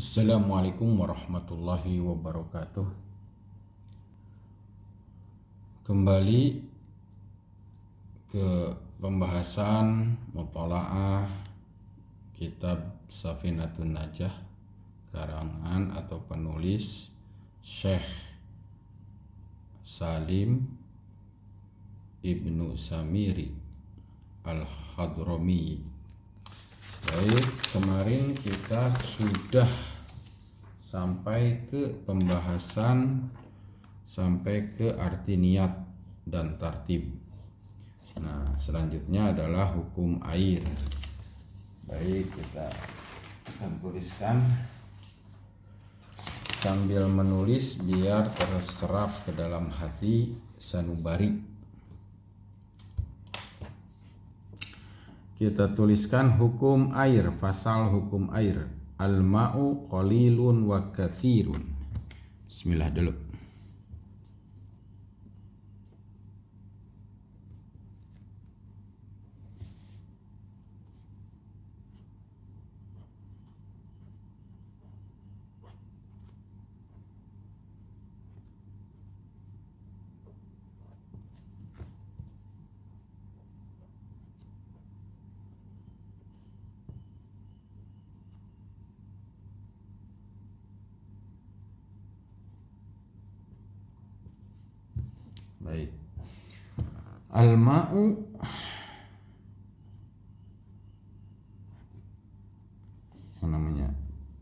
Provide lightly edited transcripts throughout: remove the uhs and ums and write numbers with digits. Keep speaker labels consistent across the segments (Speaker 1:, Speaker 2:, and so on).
Speaker 1: Assalamualaikum warahmatullahi wabarakatuh. Kembali ke pembahasan mutalaah kitab Safinatun Najah karangan atau penulis Syekh Salim Ibnu Samiri Al-Hadrami. Baik, kemarin kita sudah sampai ke pembahasan sampai ke arti niat dan tartib. Nah, selanjutnya adalah hukum air. Baik, kita akan tuliskan sambil menulis biar terserap ke dalam hati sanubari. Kita tuliskan hukum air, pasal hukum air. Al-ma'u qalilun wa katsirun. Bismillah dulu. Baik. Al-ma'u namanya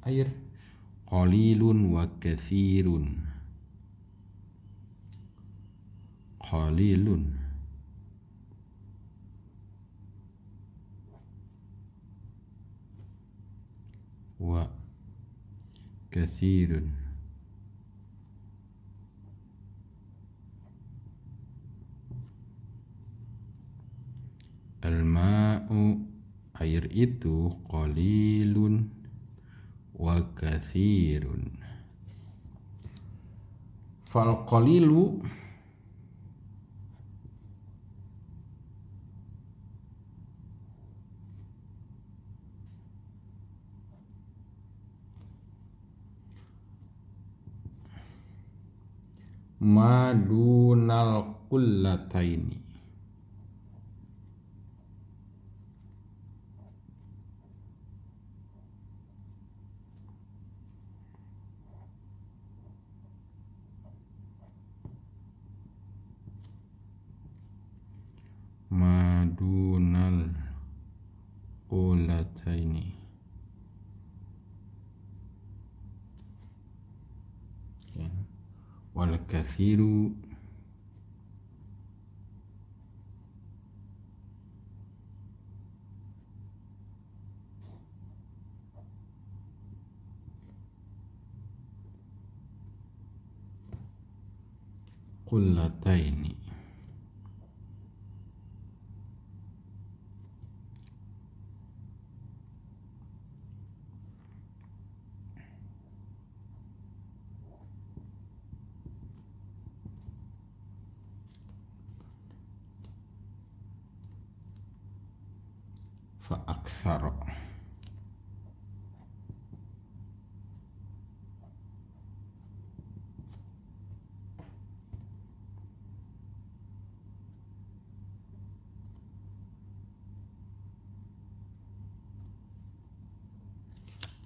Speaker 1: air. Qalilun wa katsirun. Qalilun wa katsirun. Al-ma'u air itu qalilun wa katsirun. Fal qalilu madunal qullataini. Madunal qullataini. Wal katsiru qullataini. Fa aksara.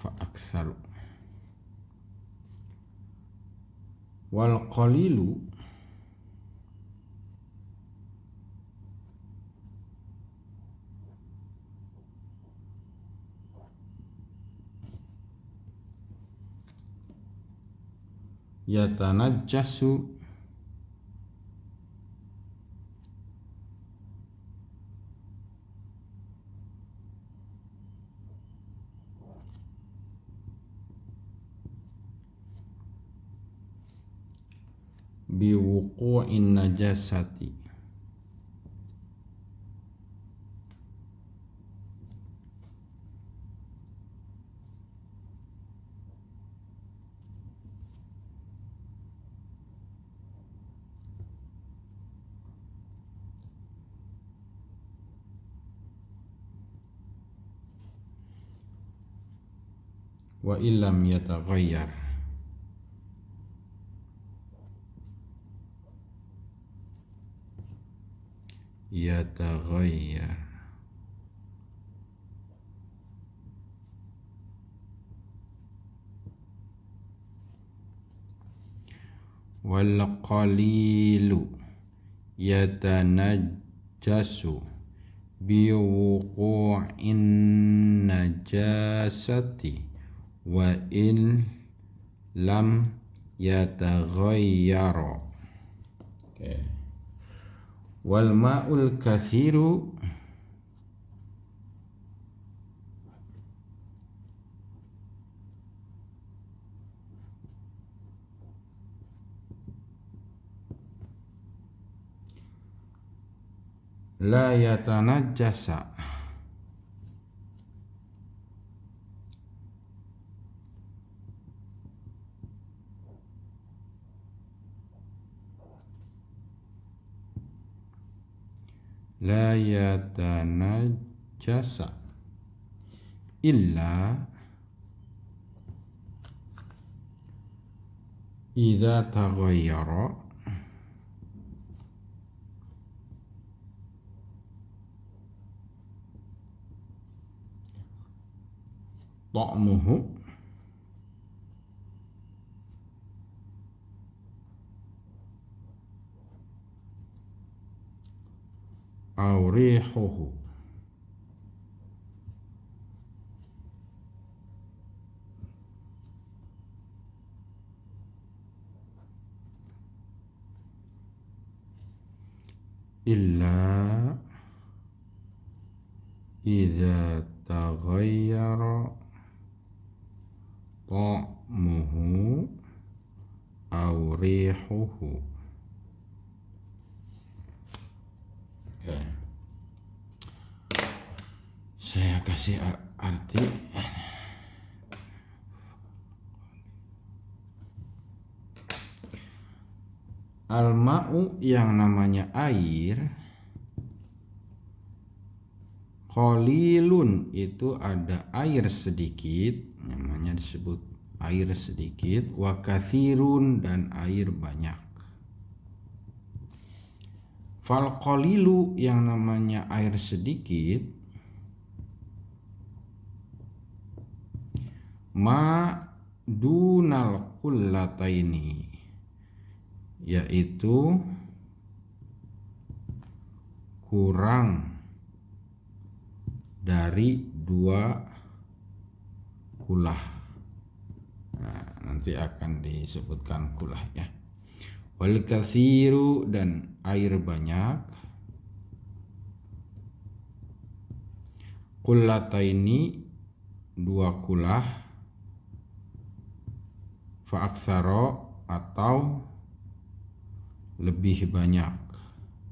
Speaker 1: Fa aksaru. Wal qalilu yatanajjasu biwuqu'in najasati. wa illam yataghayyar. Yataghayyar. Wal qalilu yatanajjasu biwuqu'in najasati wa in lam yataghayyara. Okay. Wal ma'ul kathiru la yatanajjasa. La yatanajjasa illa idza taghayyara ta'muhu aw rihuhu. Illa idza taghayyara ta'muhu aw rihuhu. Okay. Saya kasih arti. Al-ma'u yang namanya air, qalilun itu ada air sedikit, namanya disebut air sedikit, wa katsirun dan air banyak. Fal qalilu yang namanya air sedikit, ma dunal qullataini, yaitu kurang dari 2 kulah. Nah, nanti akan disebutkan kulah ya. Wal katsiru dan air banyak, qullataini 2 kulah, fa aktsara atau lebih banyak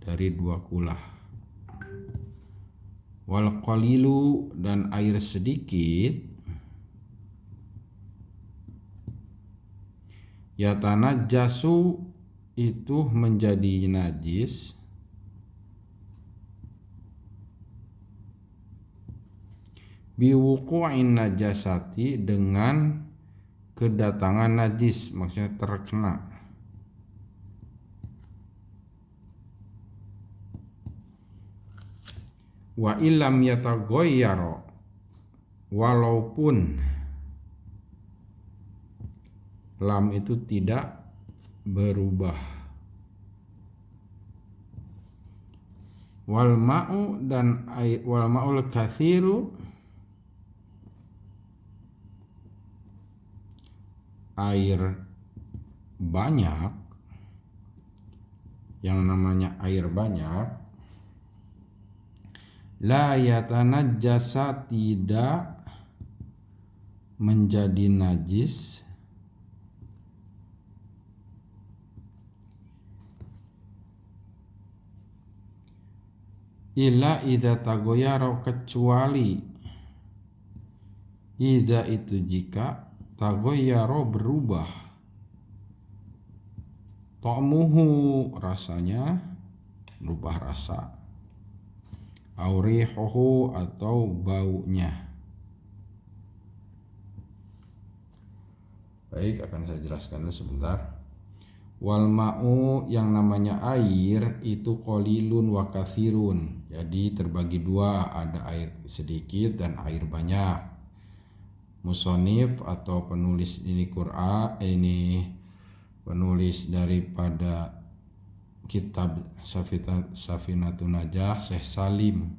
Speaker 1: dari 2 kulah. Wal qalilu dan air sedikit, yatanajjasu itu menjadi najis biwuqu'in najasati dengan kedatangan najis, maksudnya terkena. Wa illam yataghayyara, walaupun lam itu tidak berubah. Wal ma'u dan wal ma'ul katsiru, air banyak, yang namanya air banyak, la yatanajjasa tidak menjadi najis illa idza taghayyara, kecuali idza itu jika taghayyara berubah, ta'muhu rasanya berubah rasa, aw rihuhu atau baunya. Baik, akan saya jelaskan dulu sebentar. Wal ma'u, yang namanya air itu qalilun wa katsirun. Jadi terbagi dua, ada air sedikit dan air banyak. Musonif atau penulis ini penulis daripada kitab Safinatun Najah, Syekh Salim,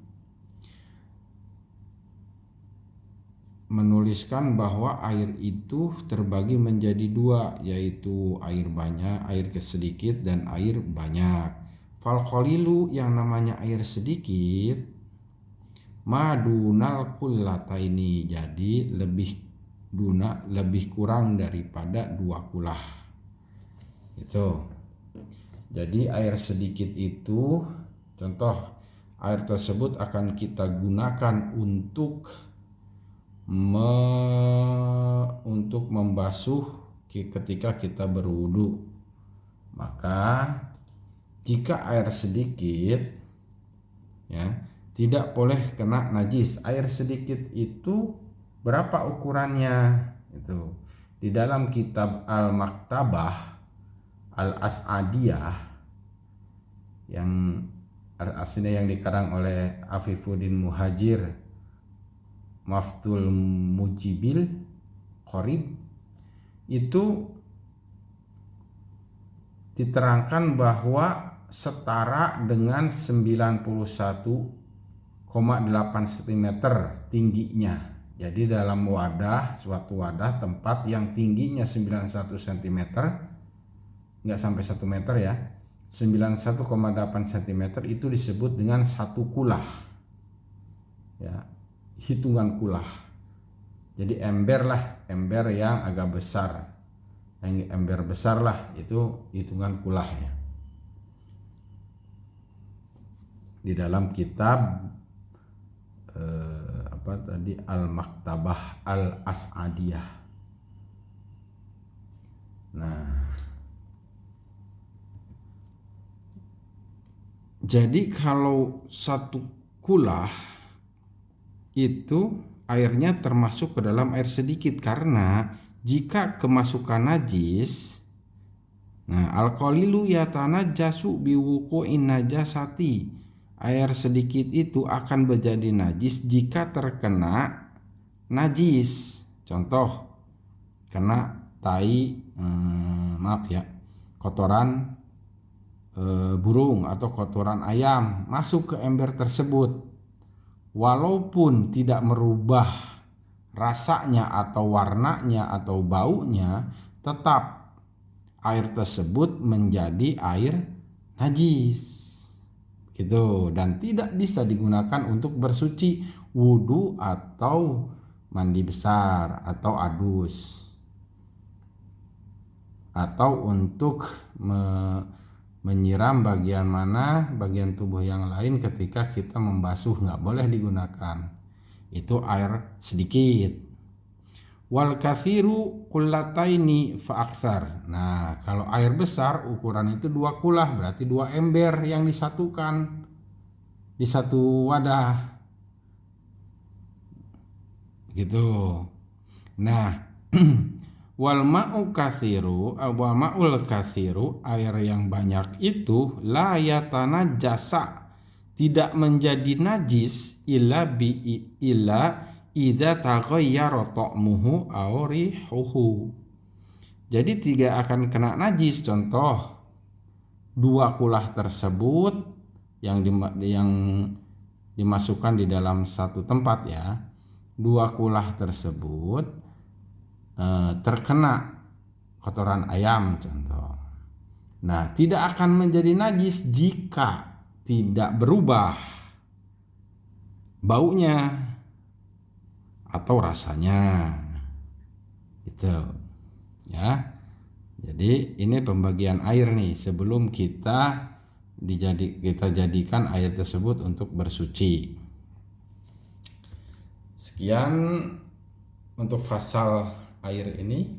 Speaker 1: menuliskan bahwa air itu terbagi menjadi dua, yaitu air banyak, air sedikit dan air banyak. Fal qalilu, yang namanya air sedikit, madunal kullataini, jadi lebih kurang daripada 2 kulah. Itu. Jadi air sedikit itu, contoh, air tersebut akan kita gunakan untuk membasuh ketika kita berwudu. Maka jika air sedikit, ya, tidak boleh kena najis. Air sedikit itu berapa ukurannya? Itu di dalam kitab Al-Maktabah Al-As'adiyah yang aslinya yang dikarang oleh Afifuddin Muhajir Maftul Mujibil Qorib, itu diterangkan bahwa setara dengan 91,8 cm tingginya. Jadi dalam suatu wadah tempat yang tingginya 91 cm, nggak sampai 1 meter ya, 91,8 cm itu disebut dengan 1 kulah. Ya, hitungan kulah. Jadi ember yang agak besar. Yang ember besar lah, itu hitungan kulahnya. Di dalam kitab Al-Maktabah Al-As'adiyah. Nah, jadi kalau 1 kulah itu airnya termasuk ke dalam air sedikit, karena jika kemasukan najis, al-qalilu yatanajjasu biwuqu'in najasati, air sedikit itu akan menjadi najis jika terkena najis. Contoh, kena kotoran burung atau kotoran ayam masuk ke ember tersebut, walaupun tidak merubah rasanya atau warnanya atau baunya, tetap air tersebut menjadi air najis gitu, dan tidak bisa digunakan untuk bersuci, wudu atau mandi besar atau adus, atau untuk menyiram bagian tubuh yang lain ketika kita membasuh, nggak boleh digunakan. Itu air sedikit. Wal katsiru kullataini fa aksar. Nah, kalau air besar ukuran itu 2 kulah, berarti 2 ember yang disatukan di satu wadah. Gitu. Nah, wal ma'ul katsiru, air yang banyak itu la yatanajjasa, tidak menjadi najis illa idza taghayyara ta'muhu aw rihuhu. Jadi tidak akan kena najis. Contoh, 2 kulah tersebut yang dimasukkan di dalam satu tempat ya. 2 kulah tersebut terkena kotoran ayam contoh. Nah, tidak akan menjadi najis jika tidak berubah baunya atau rasanya, itu ya. Jadi ini pembagian air nih sebelum kita jadikan air tersebut untuk bersuci. Sekian untuk fasal air ini.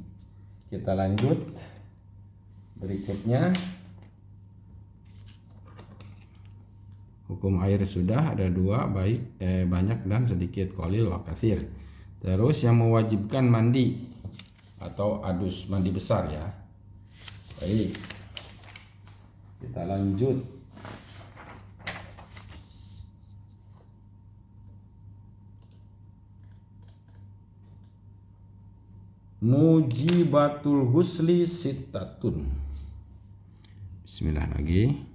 Speaker 1: Kita lanjut berikutnya. Hukum air sudah ada 2, banyak dan sedikit, qalil wa katsir. Terus yang mewajibkan mandi atau adus mandi besar ya. Baik, kita lanjut. Mujibatul husli sittatun. Bismillah lagi.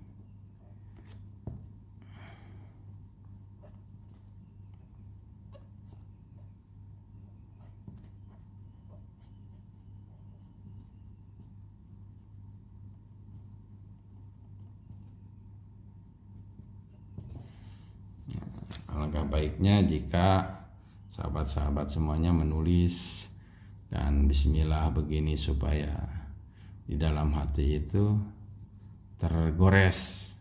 Speaker 1: Alangkah baiknya jika sahabat-sahabat semuanya menulis dan bismillah begini supaya di dalam hati itu tergores.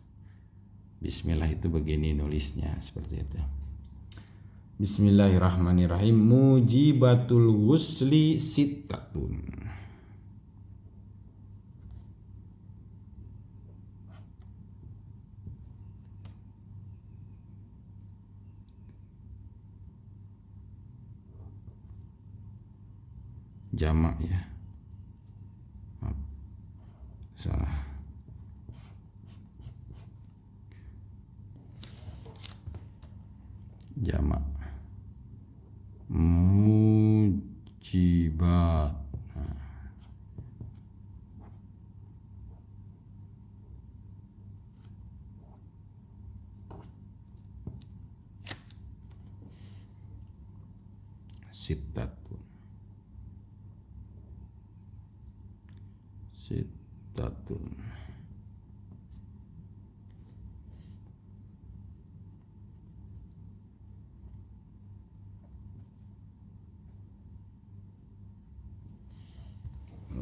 Speaker 1: Bismillah itu begini nulisnya, seperti itu. Bismillahirrahmanirrahim. Mujibatul ghusli sittatun. Jamak ya. Maaf, salah. Jamak. Mujibat. Sittatun. Sittatun.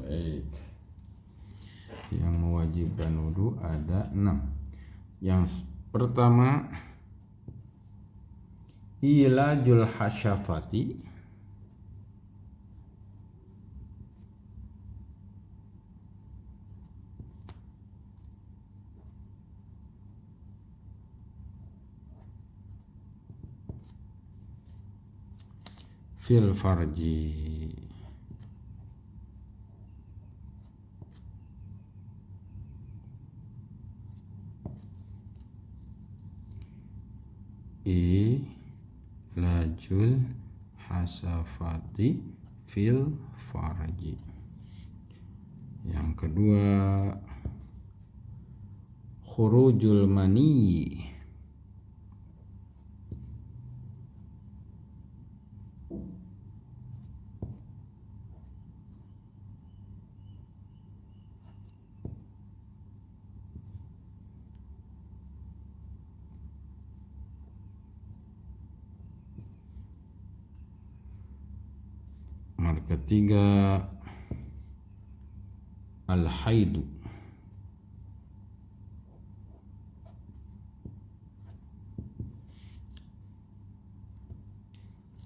Speaker 1: Baik. Yang mewajibkan wudu ada 6. Yang pertama, ilajul hasyafati, fil farji. Ilajul hasafati fil farji. Yang kedua, khurujul mani. Yang ketiga, al-haidu.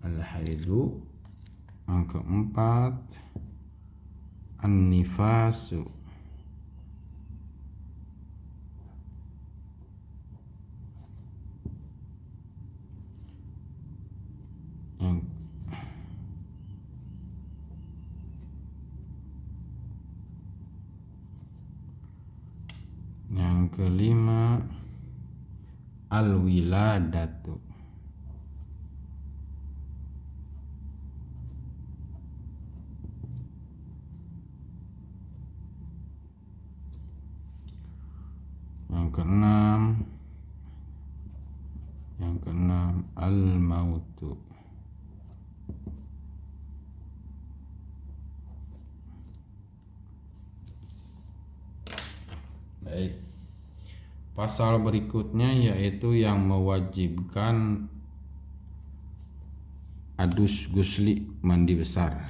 Speaker 1: Al-haidu. Yang keempat, an-nifasu. Yang kelima, al-wiladatu. Yang keenam, al-mautu. Baik. Pasal berikutnya yaitu yang mewajibkan adus gusli mandi besar.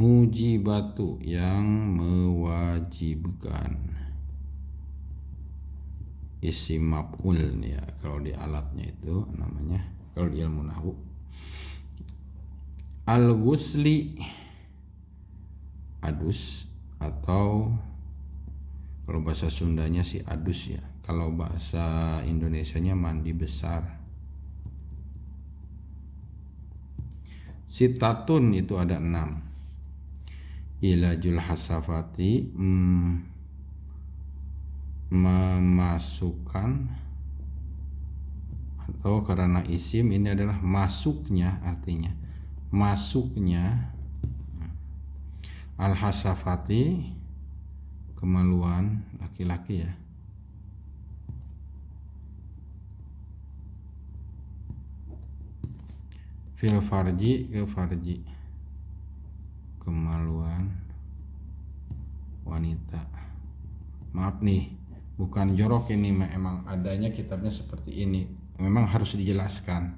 Speaker 1: Mujibatu, yang mewajibkan. Isim maf'ul ya, kalau di alatnya itu namanya, kalau di ilmu nahwu. Al-ghusli, adus, atau kalau bahasa Sundanya sih adus ya. Kalau bahasa Indonesianya mandi besar. Sittatun itu ada 6. ilajul hasafati memasukkan, atau karena isim ini adalah masuknya, artinya masuknya al hasafati kemaluan laki-laki ya, fil farji ke farji, kemaluan wanita. Maaf nih, bukan jorok ini, emang adanya kitabnya seperti ini, memang harus dijelaskan.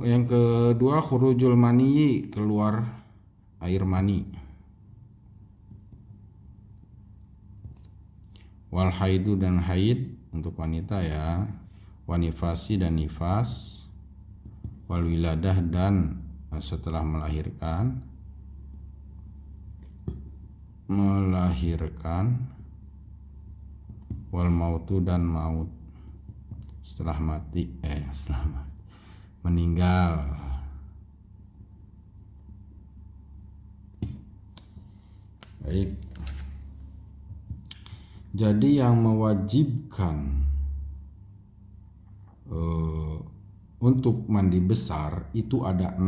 Speaker 1: Yang kedua khurujul mani, keluar air mani. Wal haidu, dan haid untuk wanita ya, wanifasi dan nifas, wal wiladah, dan setelah melahirkan, wal mautu, dan maut, setelah mati, meninggal. Baik, jadi yang mewajibkan untuk mandi besar itu ada 6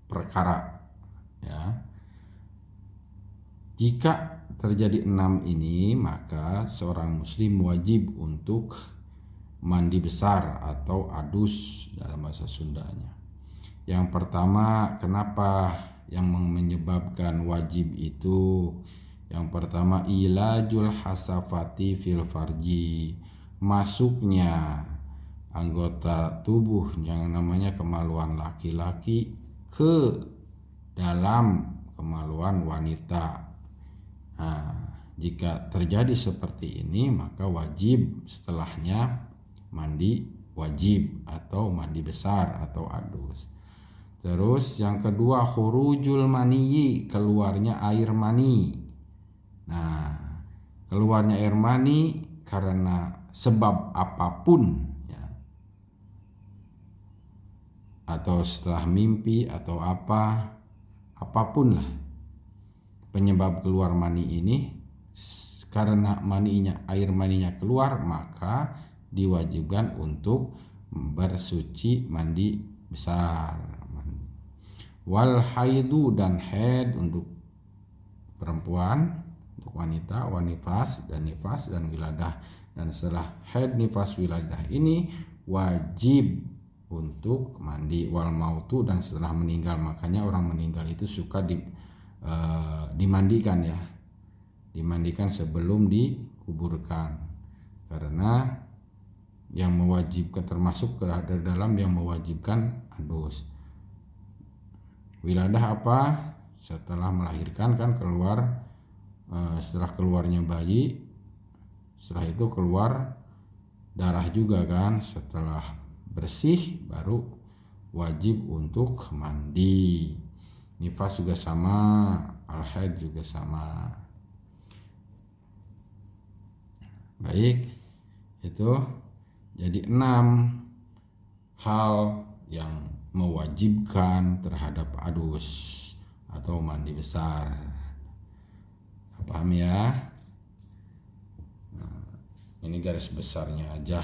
Speaker 1: perkara ya. Jika terjadi 6 ini, maka seorang muslim wajib untuk mandi besar atau adus dalam bahasa Sundanya. Yang pertama, kenapa yang menyebabkan wajib itu? Yang pertama, ilajul hasafati fil farji, masuknya anggota tubuh yang namanya kemaluan laki-laki ke dalam kemaluan wanita. Nah, jika terjadi seperti ini, maka wajib setelahnya mandi wajib atau mandi besar atau adus. Terus yang kedua, khurujul maniyi, keluarnya air mani. Nah, keluarnya air mani karena sebab apapun ya, atau setelah mimpi atau apapun lah penyebab keluar mani ini, karena air maninya keluar, maka diwajibkan untuk bersuci mandi besar. Wal haidu, dan haid untuk perempuan, untuk wanita, wanifas dan nifas dan wiladah. Dan setelah haid, nifas, wiladah ini wajib untuk mandi. Wal mautu, dan setelah meninggal. Makanya orang meninggal itu suka dimandikan ya, dimandikan sebelum dikuburkan, karena yang mewajibkan, termasuk ke dalam yang mewajibkan adus. Wiladah apa? Setelah melahirkan kan keluar, setelah keluarnya bayi, setelah itu keluar darah juga kan, setelah bersih baru wajib untuk mandi. Nifas juga sama, al-haid juga sama. Baik, itu jadi 6 hal yang mewajibkan terhadap adus atau mandi besar. Paham ya? Nah, ini garis besarnya aja,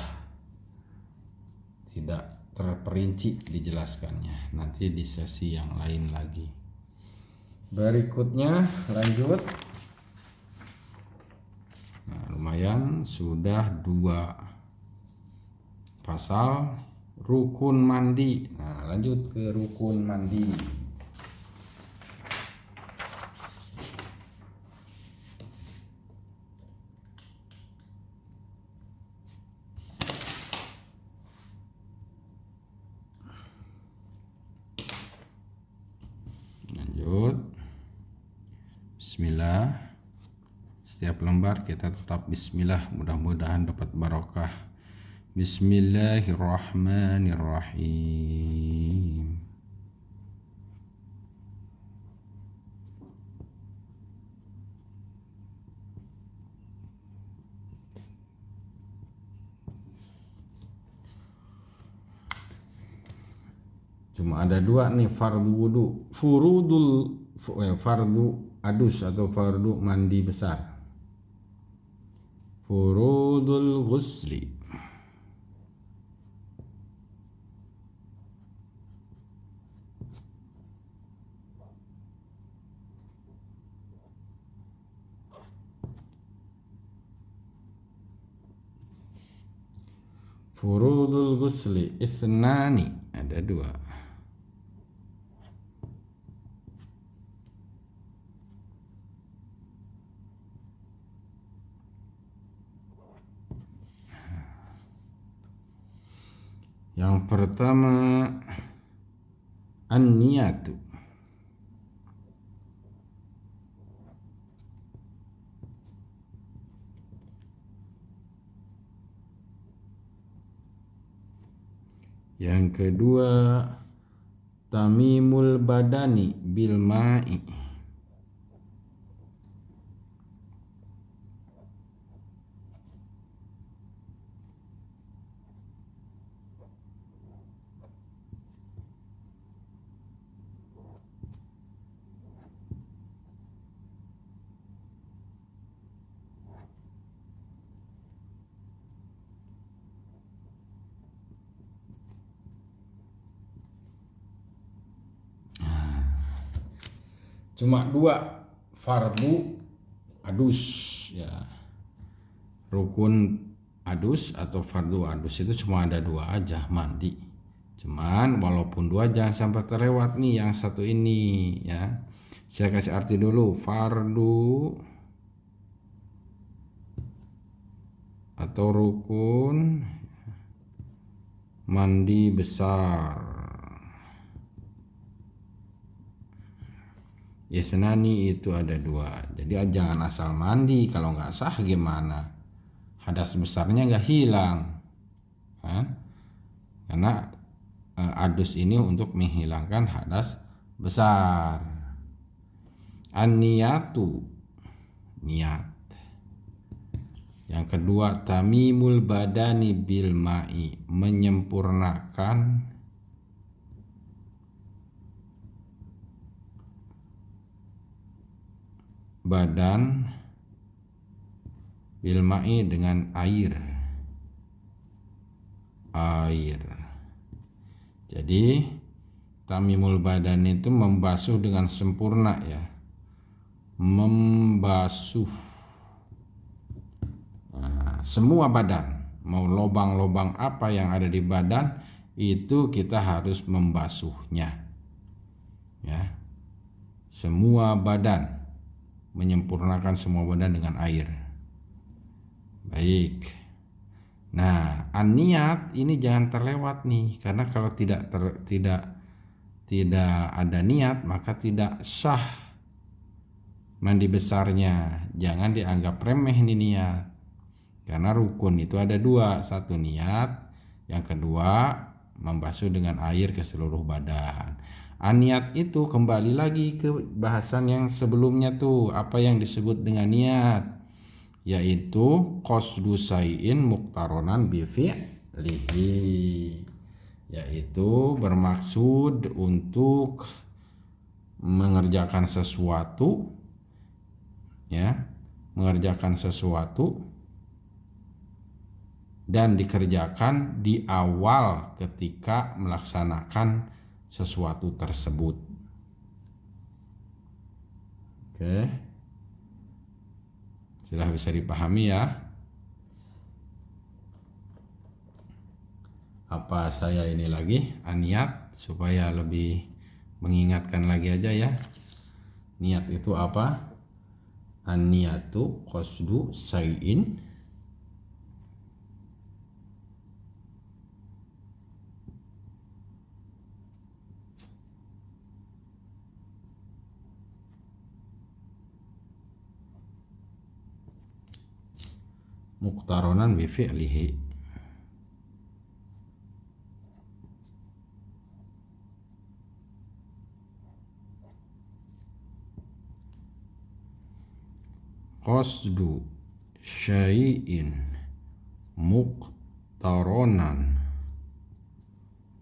Speaker 1: tidak terperinci dijelaskannya, nanti di sesi yang lain lagi. Berikutnya lanjut. Nah, lumayan sudah 2 pasal rukun mandi. Nah, lanjut ke rukun mandi. Lanjut. Bismillah. Setiap lembar kita tetap bismillah, mudah-mudahan dapat barokah. Bismillahirrahmanirrahim. Cuma ada 2 nih fardu wudu. fardu adus atau fardu mandi besar. Furudul ghusli. Furudul ghusli isnani, ada dua. Yang pertama an-niyatu. Yang kedua tamimul badani bil ma'i. Cuma dua fardu adus ya. Rukun adus atau fardu adus itu cuma ada dua aja, mandi. Cuman walaupun dua jangan sampai terlewat nih yang satu ini ya. Saya kasih arti dulu, fardu atau rukun mandi besar. Yasnani itu ada dua. Jadi jangan asal mandi, kalau nggak sah gimana? Hadas besarnya nggak hilang, kan? Karena adus ini untuk menghilangkan hadas besar. An-niyatu, niat. Yang kedua tamimul badani bil ma'i, menyempurnakan badan bil ma'i dengan air. Jadi tamimul badan itu membasuh dengan sempurna ya. Membasuh semua badan, mau lobang-lobang apa yang ada di badan itu kita harus membasuhnya ya. Semua badan, menyempurnakan semua badan dengan air. Baik. Nah, an-niyat ini jangan terlewat nih, karena kalau tidak ada niat maka tidak sah mandi besarnya. Jangan dianggap remeh ini niat. Karena rukun itu ada dua, satu niat, yang kedua membasuh dengan air ke seluruh badan. Niat itu kembali lagi ke bahasan yang sebelumnya tuh, apa yang disebut dengan niat, yaitu qasdu syai'in muqtaronan bi fi'lihi, yaitu bermaksud untuk mengerjakan sesuatu ya, mengerjakan sesuatu dan dikerjakan di awal ketika melaksanakan sesuatu tersebut. Oke. Sudah bisa dipahami ya? Apa saya ini lagi niat supaya lebih mengingatkan lagi aja ya. Niat itu apa? An-niyatu qasdu syai'in muqtaronan bi fi'lihi. Qasdu syai'in muqtaronan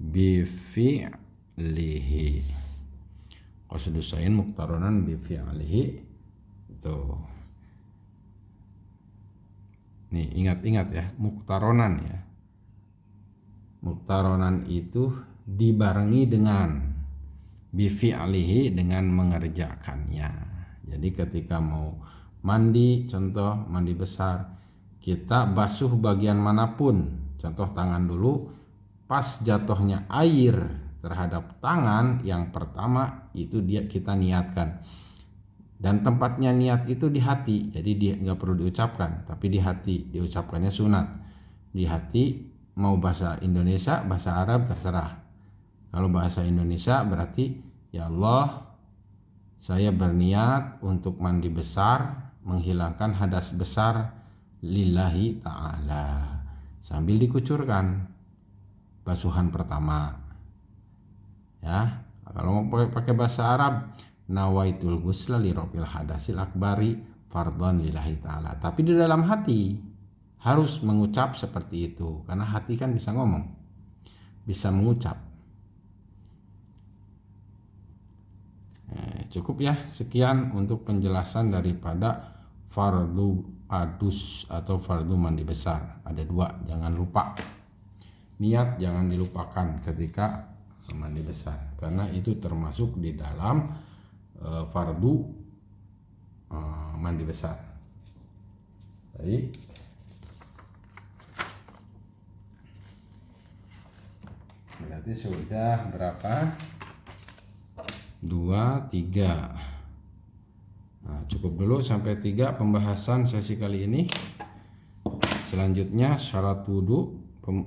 Speaker 1: bi fi'lihi. Qasdus sayin muqtaronan bi fi'lihi. Itu. Nih, ingat-ingat ya, muqtaronan ya. Muqtaronan itu dibarengi dengan bi fi'lihi, dengan mengerjakannya. Jadi ketika mau mandi, contoh mandi besar, kita basuh bagian manapun. Contoh tangan dulu, pas jatuhnya air terhadap tangan yang pertama itu kita niatkan. Dan tempatnya niat itu di hati, jadi dia nggak perlu diucapkan, tapi di hati, diucapkannya sunat. Di hati, mau bahasa Indonesia, bahasa Arab terserah. Kalau bahasa Indonesia berarti, ya Allah, saya berniat untuk mandi besar, menghilangkan hadas besar lillahi ta'ala. Sambil dikucurkan basuhan pertama. Ya, kalau mau pakai bahasa Arab, nawaitul ghusla li rabbil hadasil akbari fardhan lillahi ta'ala. Tapi di dalam hati harus mengucap seperti itu, karena hati kan bisa ngomong, bisa mengucap. Cukup ya, sekian untuk penjelasan daripada fardu adus atau fardu mandi besar. Ada 2, jangan lupa. Niat jangan dilupakan ketika mandi besar, karena itu termasuk di dalam fardu mandi besar. Baik. Berarti sudah berapa? 2, 3. Nah, cukup dulu sampai 3 pembahasan sesi kali ini. Selanjutnya syarat wudhu,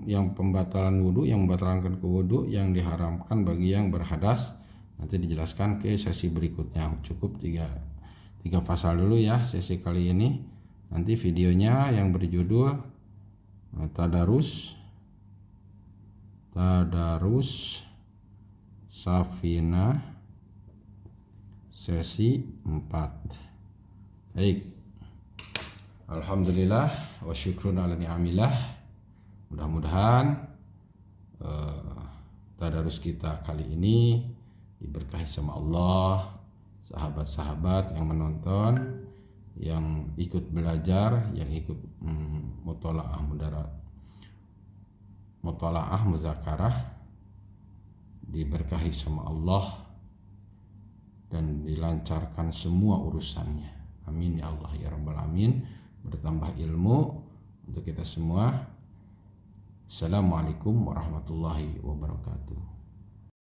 Speaker 1: yang pembatalan wudhu, yang membatalkan ke wudhu, yang diharamkan bagi yang berhadas. Nanti dijelaskan ke sesi berikutnya. Cukup 3 pasal dulu ya sesi kali ini. Nanti videonya yang berjudul Tadarus Safinah sesi 4. Baik. Alhamdulillah wa syukrun ala ni'amillah. Mudah-mudahan tadarus kita kali ini diberkahi sama Allah, sahabat-sahabat yang menonton, yang ikut belajar, yang ikut mutalaah muzakarah, diberkahi sama Allah dan dilancarkan semua urusannya. Amin ya Allah ya rabbal alamin. Bertambah ilmu untuk kita semua. Assalamualaikum warahmatullahi wabarakatuh.